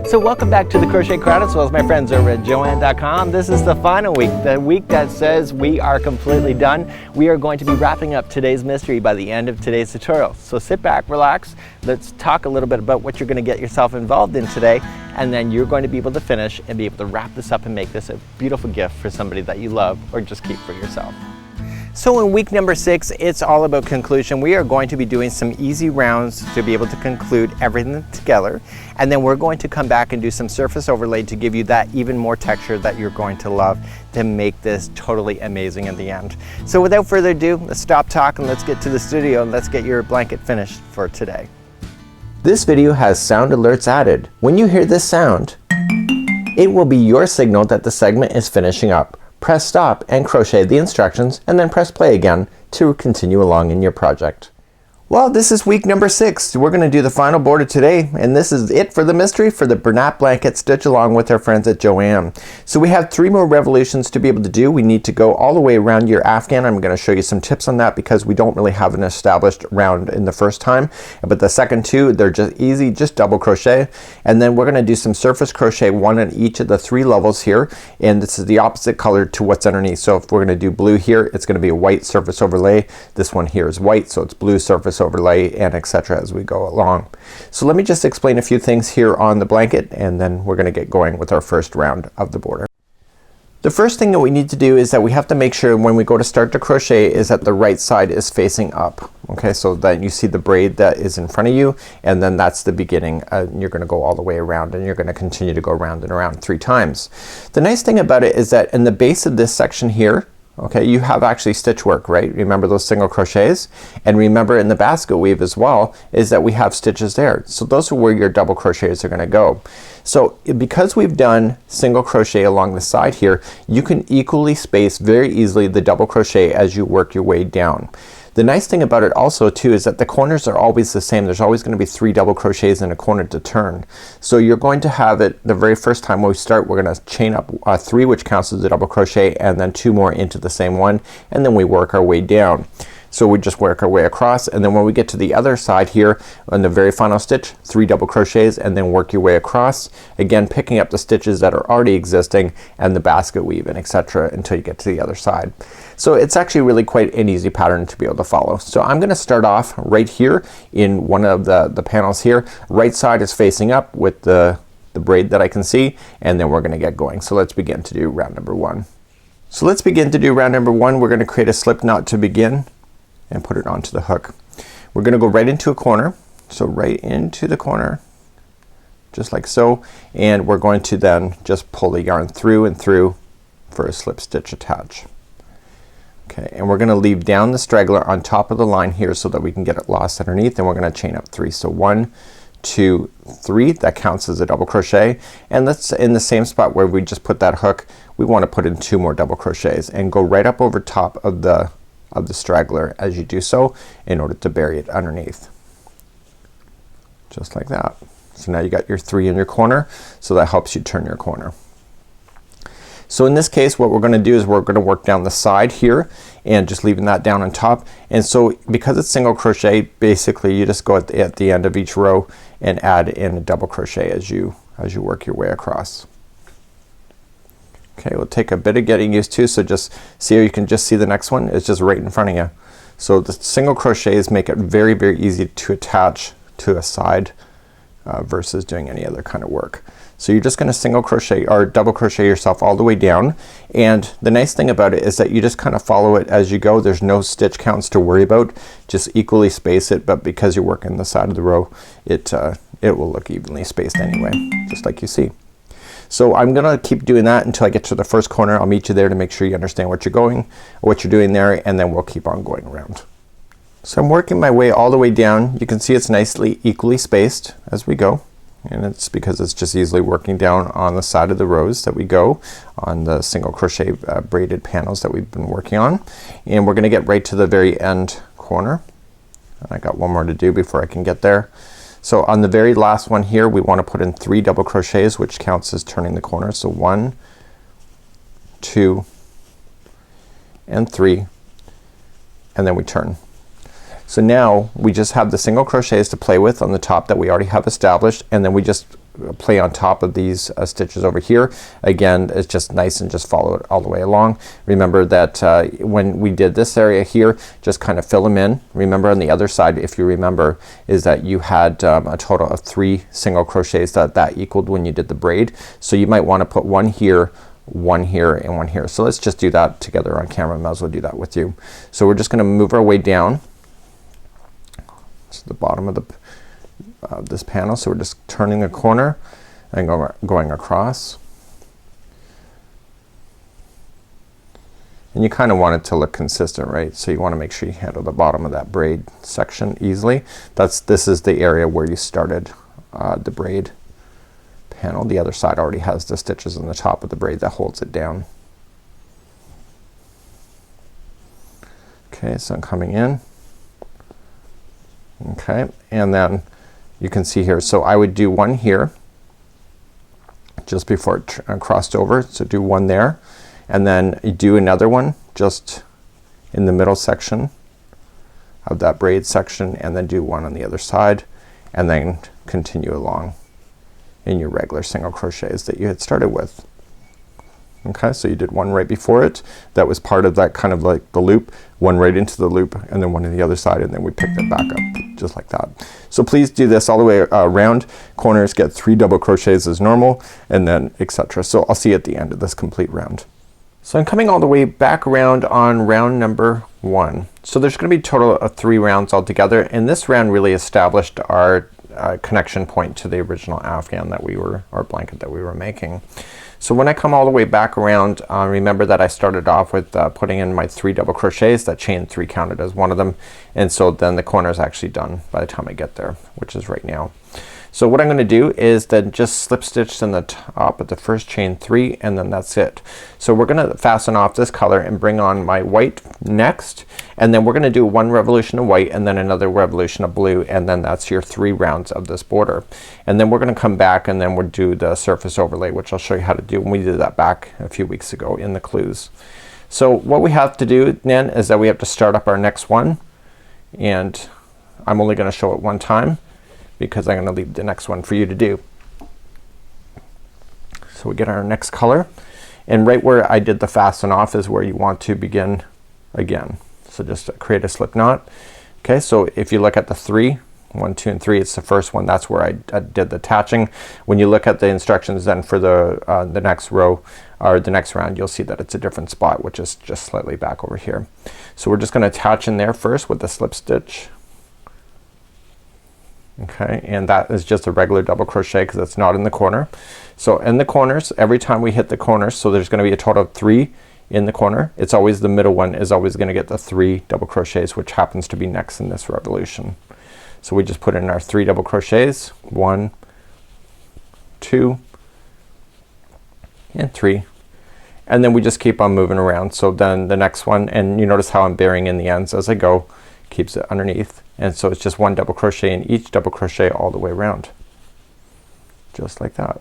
So welcome back to the Crochet Crowd, as well as my friends over at Joann.com. This is the final week, the week that says we are completely done. We are going to be wrapping up today's mystery by the end of today's tutorial. So sit back, relax, let's talk a little bit about what you're going to get yourself involved in today, and then you're going to be able to finish and be able to wrap this up and make this a beautiful gift for somebody that you love or just keep for yourself. So in week number 6, it's all about conclusion. We are going to be doing some easy rounds to be able to conclude everything together. And then we're going to come back and do some surface overlay to give you that even more texture that you're going to love to make this totally amazing in the end. So without further ado, let's stop talking, let's get to the studio and let's get your blanket finished for today. This video has sound alerts added. When you hear this sound, it will be your signal that the segment is finishing up. Press stop and crochet the instructions and then press play again to continue along in your project. Well, this is week number 6. We're going to do the final border today, and this is it for the mystery for the Bernat blanket stitch along with our friends at Joann. So we have 3 more revolutions to be able to do. We need to go all the way around your afghan. I'm going to show you some tips on that because we don't really have an established round in the first time. But the second 2, they're just easy, just double crochet. And then we're going to do some surface crochet, 1 on each of the 3 levels here. And this is the opposite color to what's underneath. So if we're going to do blue here, it's going to be a white surface overlay. This one here is white, so it's blue surface overlay, and etc. as we go along. So let me just explain a few things here on the blanket, and then we're going to get going with our first round of the border. The first thing that we need to do is that we have to make sure when we go to start to crochet is that the right side is facing up. Okay, so that you see the braid that is in front of you, and then that's the beginning. You're going to go all the way around, and you're going to continue to go around and around 3 times. The nice thing about it is that in the base of this section here, okay, you have actually stitch work, right? Remember those single crochets? And remember in the basket weave as well is that we have stitches there. So those are where your double crochets are going to go. So because we've done single crochet along the side here, you can equally space very easily the double crochet as you work your way down. The nice thing about it also too is that the corners are always the same. There's always going to be 3 double crochets in a corner to turn. So you're going to have it the very first time when we start, we're going to chain up 3, which counts as a double crochet, and then 2 more into the same one, and then we work our way down. So we just work our way across, and then when we get to the other side here on the very final stitch, 3 double crochets, and then work your way across, again picking up the stitches that are already existing and the basket weave and etc. until you get to the other side. So it's actually really quite an easy pattern to be able to follow. So I'm going to start off right here in one of the panels here. Right side is facing up with the braid that I can see, and then we're going to get going. So let's begin to do round number 1. So let's begin to do round number 1. We're going to create a slip knot to begin and put it onto the hook. We're going to go right into a corner, so right into the corner just like so, and we're going to then just pull the yarn through and through for a slip stitch attach. Okay, and we're going to leave down the straggler on top of the line here so that we can get it lost underneath, and we're going to chain up 3. So 1, 2, 3, that counts as a double crochet, and that's in the same spot where we just put that hook. We want to put in 2 more double crochets and go right up over top of the straggler as you do so in order to bury it underneath. Just like that. So now you got your 3 in your corner, so that helps you turn your corner. So in this case what we're going to do is we're going to work down the side here and just leaving that down on top. And so because it's single crochet, basically you just go at the end of each row and add in a double crochet as you work your way across. Okay, it'll take a bit of getting used to, so just see how you can just see the next one. It's just right in front of you. So the single crochets make it very, very easy to attach to a side versus doing any other kind of work. So you're just gonna single crochet or double crochet yourself all the way down, and the nice thing about it is that you just kind of follow it as you go. There's no stitch counts to worry about. Just equally space it, but because you're working the side of the row, it will look evenly spaced anyway, just like you see. So I'm gonna keep doing that until I get to the first corner. I'll meet you there to make sure you understand what you're doing there, and then we'll keep on going around. So I'm working my way all the way down. You can see it's nicely equally spaced as we go, and it's because it's just easily working down on the side of the rows that we go on the single crochet braided panels that we've been working on. And we're gonna get right to the very end corner. And I got one more to do before I can get there. So on the very last one here we want to put in 3 double crochets, which counts as turning the corner. So 1, 2, and 3, and then we turn. So now we just have the single crochets to play with on the top that we already have established, and then we just play on top of these stitches over here. Again, it's just nice and just follow it all the way along. Remember that when we did this area here, just kind of fill them in. Remember on the other side, if you remember, is that you had a total of 3 single crochets that equaled when you did the braid. So you might want to put one here, one here, and one here. So let's just do that together on camera. Might as well do that with you. So we're just gonna move our way down to the bottom of the this panel. So we're just turning a corner and going across, and you kind of want it to look consistent, right? So you want to make sure you handle the bottom of that braid section easily. This is the area where you started the braid panel. The other side already has the stitches on the top of the braid that holds it down. Okay, so I'm coming in. Okay, and then you can see here, so I would do one here just before it crossed over. So do one there, and then you do another one just in the middle section of that braid section, and then do one on the other side, and then continue along in your regular single crochets that you had started with. Okay, so you did one right before it that was part of that kind of like the loop, one right into the loop, and then one on the other side, and then we picked it back up just like that. So please do this all the way around. Corners get 3 double crochets as normal, and then etc. So I'll see you at the end of this complete round. So I'm coming all the way back around on round number 1. So there's gonna be a total of 3 rounds altogether, and this round really established our connection point to the original afghan that we were, or blanket that we were making. So when I come all the way back around, remember that I started off with putting in my 3 double crochets. That chain 3 counted as one of them, and so then the corner is actually done by the time I get there, which is right now. So what I'm gonna do is then just slip stitch in the top of the first chain 3, and then that's it. So we're gonna fasten off this color and bring on my white next, and then we're gonna do 1 revolution of white and then another revolution of blue, and then that's your 3 rounds of this border. And then we're gonna come back and then we'll do the surface overlay, which I'll show you how to do when we did that back a few weeks ago in the clues. So what we have to do then is that we have to start up our next one, and I'm only gonna show it one time because I'm gonna leave the next one for you to do. So we get our next color, and right where I did the fasten off is where you want to begin again. So just create a slip knot. Okay, so if you look at the 3, 1, 2, and 3, it's the first one. That's where I did the attaching. When you look at the instructions then for the next row or the next round, you'll see that it's a different spot, which is just slightly back over here. So we're just gonna attach in there first with the slip stitch. Okay, and that is just a regular double crochet because it's not in the corner. So in the corners, every time we hit the corners, so there's gonna be a total of 3 in the corner. It's always the middle one is always gonna get the 3 double crochets, which happens to be next in this revolution. So we just put in our 3 double crochets, 1, 2, and 3, and then we just keep on moving around. So then the next one, and you notice how I'm burying in the ends as I go, keeps it underneath, and so it's just 1 double crochet in each double crochet all the way around, just like that.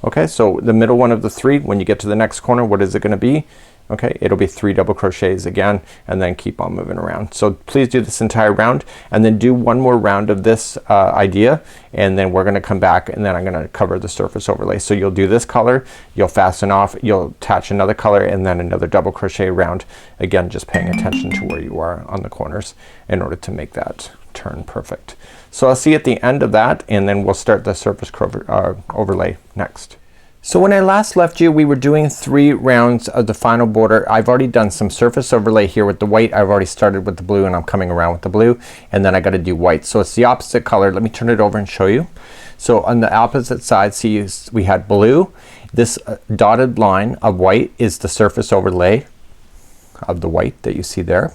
Okay, so the middle one of the 3, when you get to the next corner, what is it gonna be? Okay, it'll be 3 double crochets again, and then keep on moving around. So please do this entire round, and then do 1 more round of this idea, and then we're gonna come back, and then I'm gonna cover the surface overlay. So you'll do this color, you'll fasten off, you'll attach another color, and then another double crochet round. Again, just paying attention to where you are on the corners in order to make that turn perfect. So I'll see you at the end of that, and then we'll start the surface overlay next. So when I last left you, we were doing 3 rounds of the final border. I've already done some surface overlay here with the white. I've already started with the blue, and I'm coming around with the blue, and then I got to do white. So it's the opposite color. Let me turn it over and show you. So on the opposite side, see, we had blue. This dotted line of white is the surface overlay of the white that you see there,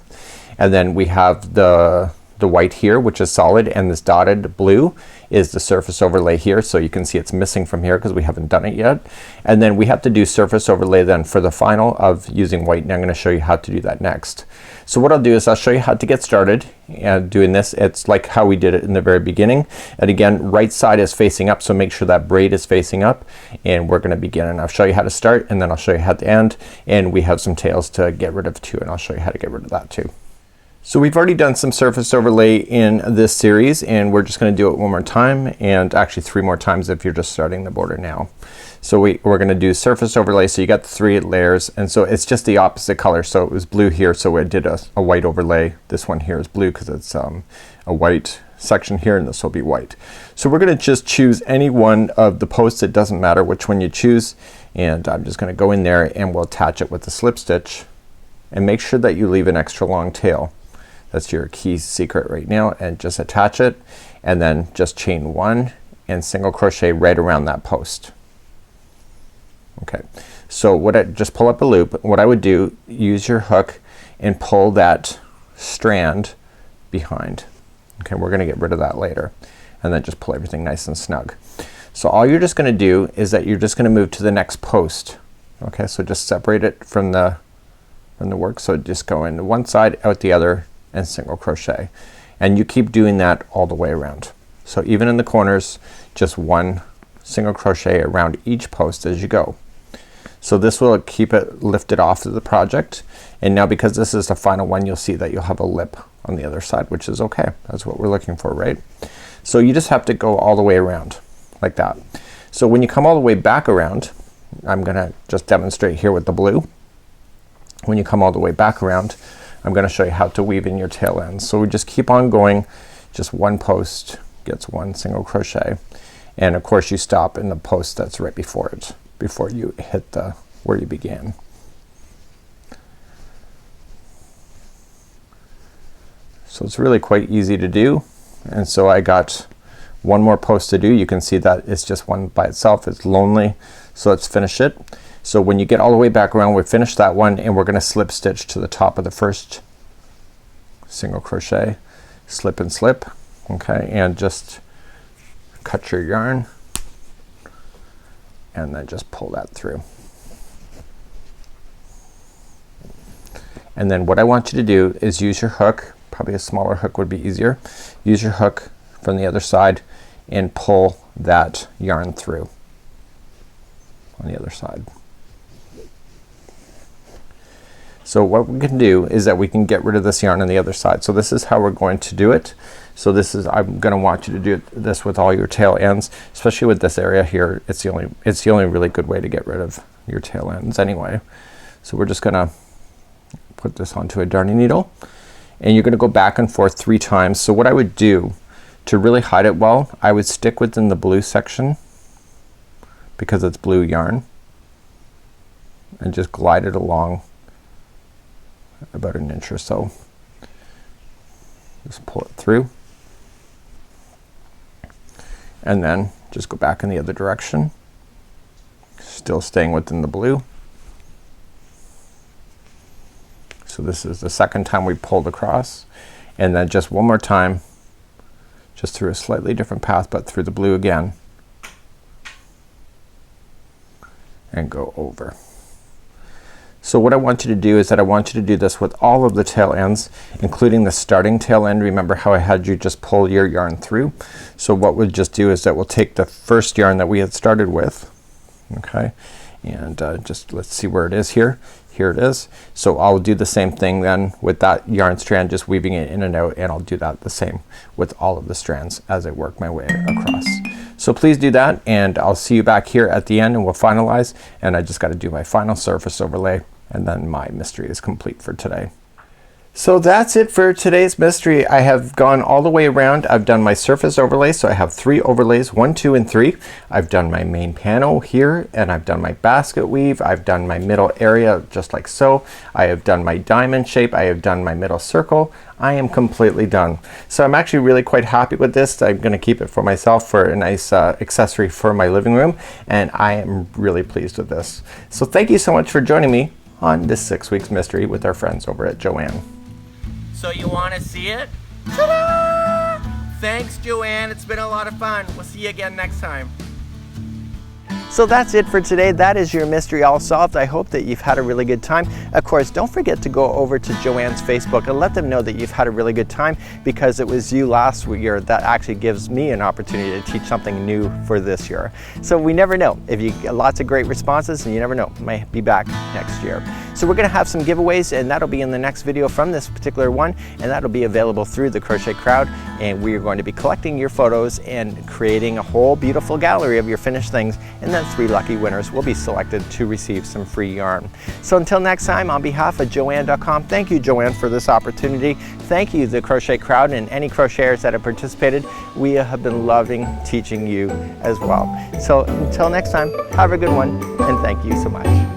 and then we have the white here, which is solid, and this dotted blue is the surface overlay here. So you can see it's missing from here because we haven't done it yet. And then we have to do surface overlay then for the final of using white, and I'm gonna show you how to do that next. So what I'll do is I'll show you how to get started and doing this. It's like how we did it in the very beginning, and again, right side is facing up, so make sure that braid is facing up, and we're gonna begin, and I'll show you how to start, and then I'll show you how to end, and we have some tails to get rid of too, and I'll show you how to get rid of that too. So we've already done some surface overlay in this series, and we're just going to do it one more time, and actually 3 more times if you're just starting the border now. So we're going to do surface overlay. So you got the 3 layers, and so it's just the opposite color. So it was blue here, so I did a white overlay. This one here is blue because it's a white section here, and this will be white. So we're going to just choose any one of the posts. It doesn't matter which one you choose, and I'm just going to go in there and we'll attach it with the slip stitch, and make sure that you leave an extra long tail. That's your key secret right now, and just attach it, and then just chain 1 and single crochet right around that post. Okay, so just pull up a loop. What I would do, use your hook and pull that strand behind. Okay, we're gonna get rid of that later, and then just pull everything nice and snug. So all you're just gonna do is that you're just gonna move to the next post. Okay, so just separate it from the work. So just go in one side, out the other, and single crochet, and you keep doing that all the way around. So even in the corners, just 1 single crochet around each post as you go. So this will keep it lifted off of the project, and now because this is the final one, you'll see that you'll have a lip on the other side, which is okay. That's what we're looking for, right? So you just have to go all the way around like that. So when you come all the way back around, I'm gonna just demonstrate here with the blue. When you come all the way back around, I'm gonna show you how to weave in your tail ends. So we just keep on going, just 1 post gets 1 single crochet, and of course you stop in the post that's right before it, before you hit the where you began. So it's really quite easy to do, and so I got 1 more post to do. You can see that it's just one by itself. It's lonely, so let's finish it. So when you get all the way back around, we finish that one, and we're gonna slip stitch to the top of the first single crochet, slip and slip, okay, and just cut your yarn and then just pull that through. And then what I want you to do is use your hook, probably a smaller hook would be easier. Use your hook from the other side and pull that yarn through on the other side. So what we can do is that we can get rid of this yarn on the other side. So this is how we're going to do it. So this is, I'm gonna want you to do this with all your tail ends, especially with this area here. It's the only really good way to get rid of your tail ends anyway. So we're just gonna put this onto a darning needle, and you're gonna go back and forth 3 times. So what I would do to really hide it well, I would stick within the blue section because it's blue yarn, and just glide it along about 1 inch or so. Just pull it through, and then just go back in the other direction, still staying within the blue. So this is the second time we pulled across, and then just 1 more time, just through a slightly different path but through the blue again, and go over. So what I want you to do is that I want you to do this with all of the tail ends, including the starting tail end. Remember how I had you just pull your yarn through? So what we'll just do is that we'll take the first yarn that we had started with, okay, and just let's see where it is here. Here it is. So I'll do the same thing then with that yarn strand, just weaving it in and out, and I'll do that the same with all of the strands as I work my way across. So please do that, and I'll see you back here at the end and we'll finalize, and I just got to do my final surface overlay, and then my mystery is complete for today. So that's it for today's mystery. I have gone all the way around. I've done my surface overlay, so I have 3 overlays, 1, 2, and 3. I've done my main panel here, and I've done my basket weave. I've done my middle area just like so. I have done my diamond shape. I have done my middle circle. I am completely done. So I'm actually really quite happy with this. I'm gonna keep it for myself for a nice accessory for my living room, and I am really pleased with this. So thank you so much for joining me on this 6 weeks mystery with our friends over at Joanne. So you want to see it? Ta-da! Thanks, Joanne. It's been a lot of fun. We'll see you again next time. So that's it for today. That is your mystery all solved. I hope that you've had a really good time. Of course, don't forget to go over to Joanne's Facebook and let them know that you've had a really good time, because it was you last year that actually gives me an opportunity to teach something new for this year. So we never know. If you get lots of great responses, and you never know, might be back next year. So we're going to have some giveaways, and that'll be in the next video from this particular one, and that'll be available through the Crochet Crowd. And we are going to be collecting your photos and creating a whole beautiful gallery of your finished things, and then 3 lucky winners will be selected to receive some free yarn. So until next time, on behalf of Joanne.com, thank you, Joanne, for this opportunity. Thank you, the Crochet Crowd, and any crocheters that have participated. We have been loving teaching you as well. So until next time, have a good one, and thank you so much.